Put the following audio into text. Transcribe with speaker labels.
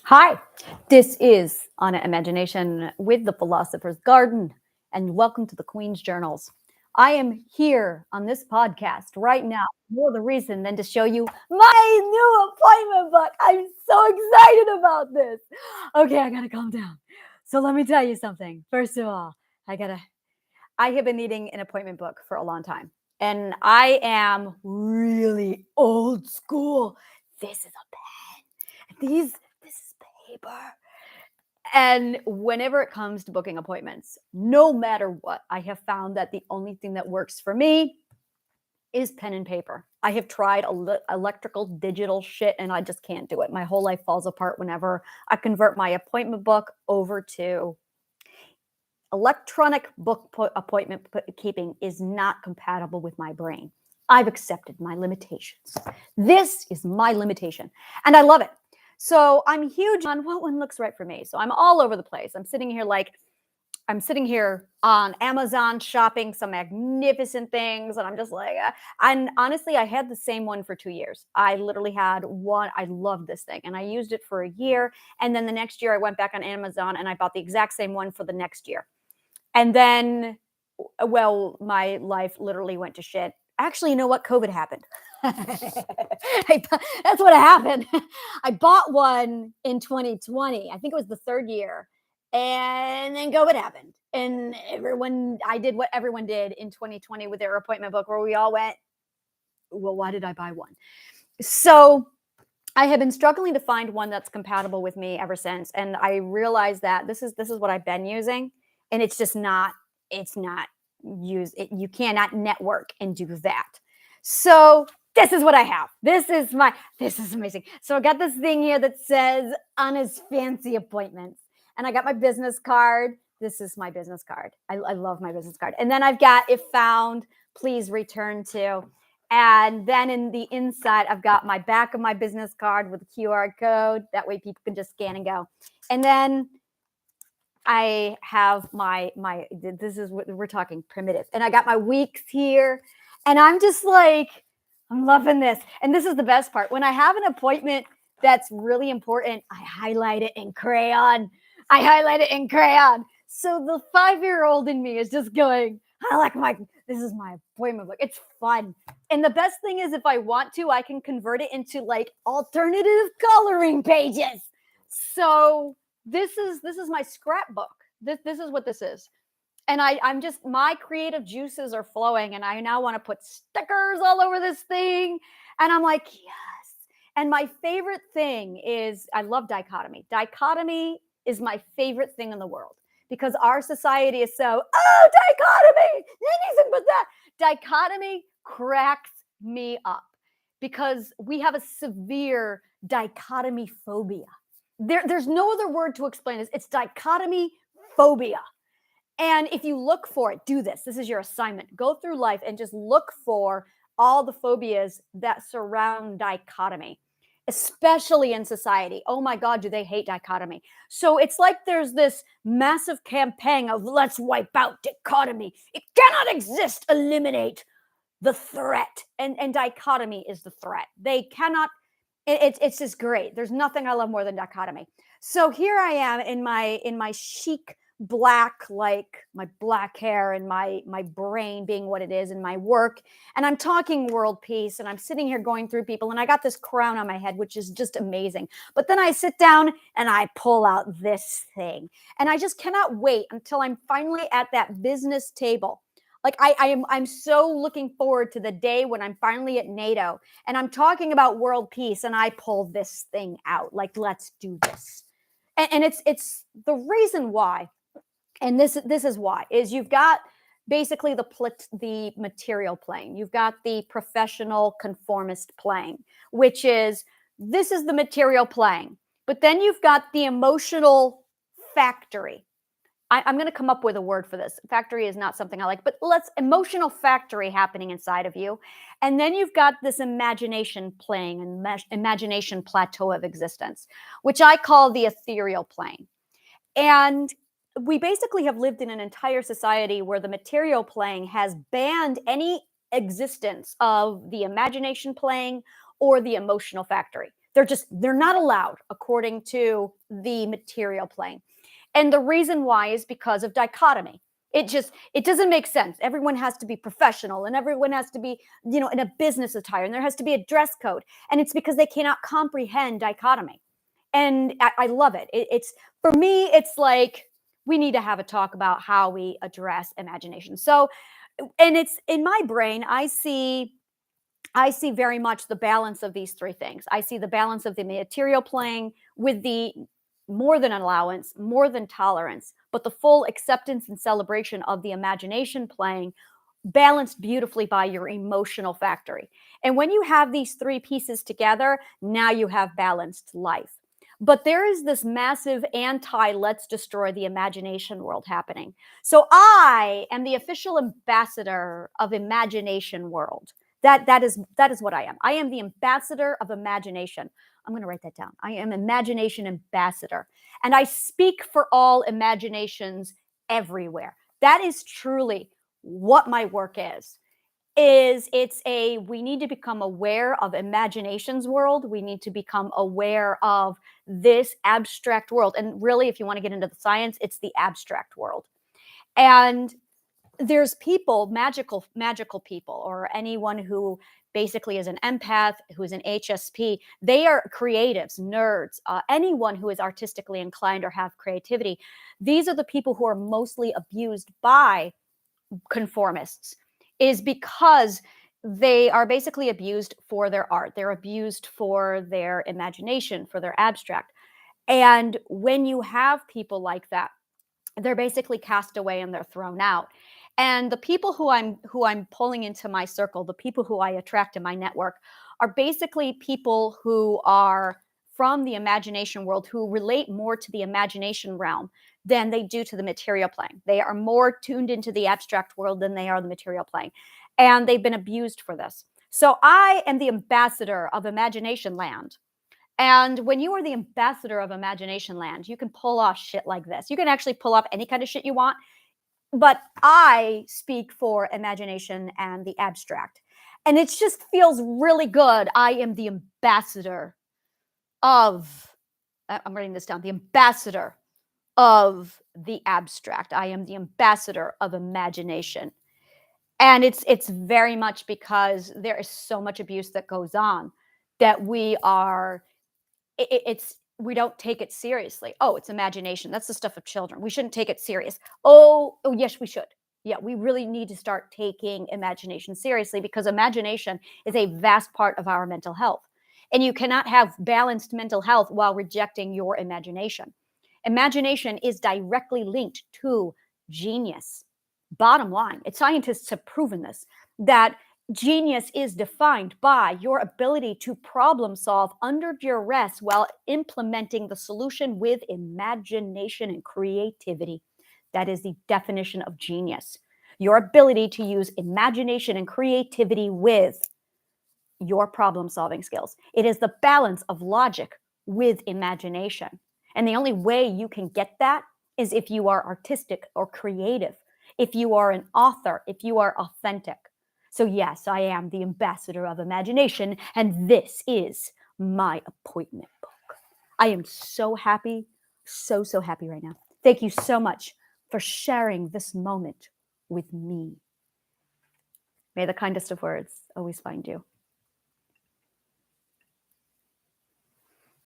Speaker 1: Hi, this is Anna Imagination with the Philosopher's Garden, and welcome to the Queen's Journals. I am here on this podcast right now, more the reason than to show you my new appointment book. I'm so excited about this. Okay, I gotta calm down. So let me tell you something. First of all, I have been needing an appointment book for a long time, and I am really old school. This is a pen. This is paper. And whenever it comes to booking appointments, no matter what, I have found that the only thing that works for me is pen and paper. I have tried electrical digital shit and I just can't do it. My whole life falls apart whenever I convert my appointment book over to electronic appointment keeping is not compatible with my brain. I've accepted my limitations. This is my limitation and I love it. So I'm huge on what one looks right for me. So I'm all over the place. I'm sitting here on Amazon shopping some magnificent things. And I'm just like, and honestly, I had the same one for 2 years. I literally had one. I loved this thing and I used it for a year. And then the next year I went back on Amazon and I bought the exact same one for the next year. And then, well, my life literally went to shit. Actually, you know what? COVID happened. That's what happened. I bought one in 2020. I think it was the third year. And then COVID happened. And I did what everyone did in 2020 with their appointment book, where we all went, well, why did I buy one? So I have been struggling to find one that's compatible with me ever since. And I realized that this is what I've been using. And it's just not, you cannot network and do that. So this is what I have. This is amazing. So I got this thing here that says Anna's Fancy Appointments. And I got my business card. This is my business card. I love my business card. And then I've got if found, please return to. And then in the inside, I've got my back of my business card with a QR code. That way people can just scan and go. And then I have this is what we're talking primitive. And I got my weeks here. And I'm just like, I'm loving this. And this is the best part. When I have an appointment that's really important, I highlight it in crayon. So the 5-year-old in me is just going, this is my appointment book. It's fun. And the best thing is if I want to, I can convert it into like alternative coloring pages. So this is my scrapbook. This is what this is. And I'm just, my creative juices are flowing and I now want to put stickers all over this thing. And I'm like, yes. And my favorite thing is, I love dichotomy. Dichotomy is my favorite thing in the world because our society is so, dichotomy, anything but that. Dichotomy cracks me up because we have a severe dichotomy phobia. There's no other word to explain this. It's dichotomy phobia. And if you look for it, do this. This is your assignment. Go through life and just look for all the phobias that surround dichotomy, especially in society. Oh my God, do they hate dichotomy? So it's like there's this massive campaign of let's wipe out dichotomy. It cannot exist. Eliminate the threat. And dichotomy is the threat. They cannot. It's just great. There's nothing I love more than dichotomy. So here I am in my chic black, like my black hair and my brain being what it is and my work. And I'm talking world peace and I'm sitting here going through people and I got this crown on my head, which is just amazing. But then I sit down and I pull out this thing and I just cannot wait until I'm finally at that business table. Like I'm so looking forward to the day when I'm finally at NATO and I'm talking about world peace and I pull this thing out. Like, let's do this. And it's the reason why. And this is why is you've got basically the material plane. You've got the professional conformist plane, which is this is the material plane. But then you've got the emotional factory. I'm going to come up with a word for this. Factory is not something I like, but emotional factory happening inside of you. And then you've got this imagination plane and imagination plateau of existence, which I call the ethereal plane. And we basically have lived in an entire society where the material plane has banned any existence of the imagination plane or the emotional factory. they're not allowed according to the material plane. And the reason why is because of dichotomy. It doesn't make sense. Everyone has to be professional and everyone has to be, in a business attire, and there has to be a dress code. And it's because they cannot comprehend dichotomy. And I love it. It's for me, it's like we need to have a talk about how we address imagination. So, and it's in my brain, I see very much the balance of these three things. I see the balance of the material plane with the more than allowance, more than tolerance, but the full acceptance and celebration of the imagination playing, balanced beautifully by your emotional factory. And when you have these three pieces together, now you have balanced life. But there is this massive anti let's destroy the imagination world happening. So I am the official ambassador of imagination world. That is what I am. I am the ambassador of imagination. I'm going to write that down. I am imagination ambassador. And I speak for all imaginations everywhere. That is truly what my work is. We need to become aware of imagination's world. We need to become aware of this abstract world. And really, if you want to get into the science, it's the abstract world. And there's people, magical people, or anyone who basically is an empath, who is an HSP. They are creatives, nerds, anyone who is artistically inclined or have creativity. These are the people who are mostly abused by conformists, is because they are basically abused for their art. They're abused for their imagination, for their abstract. And when you have people like that, they're basically cast away and they're thrown out. And the people who I'm pulling into my circle, the people who I attract in my network, are basically people who are from the imagination world, who relate more to the imagination realm than they do to the material plane. They are more tuned into the abstract world than they are the material plane. And they've been abused for this. So I am the ambassador of imagination land. And when you are the ambassador of imagination land, you can pull off shit like this. You can actually pull off any kind of shit you want. But I speak for imagination and the abstract. And it just feels really good. I am the ambassador of, I'm writing this down, the ambassador of the abstract. I am the ambassador of imagination. And it's very much because there is so much abuse that goes on that we don't take it seriously. Oh, it's imagination. That's the stuff of children. We shouldn't take it serious. Oh, yes, we should. Yeah, we really need to start taking imagination seriously, because imagination is a vast part of our mental health. And you cannot have balanced mental health while rejecting your imagination. Imagination is directly linked to genius. Bottom line, scientists have proven this, that genius is defined by your ability to problem solve under duress while implementing the solution with imagination and creativity. That is the definition of genius. Your ability to use imagination and creativity with your problem solving skills. It is the balance of logic with imagination. And the only way you can get that is if you are artistic or creative, if you are an author, if you are authentic. So yes, I am the ambassador of imagination, and this is my appointment book. I am so happy, so happy right now. Thank you so much for sharing this moment with me. May the kindest of words always find you.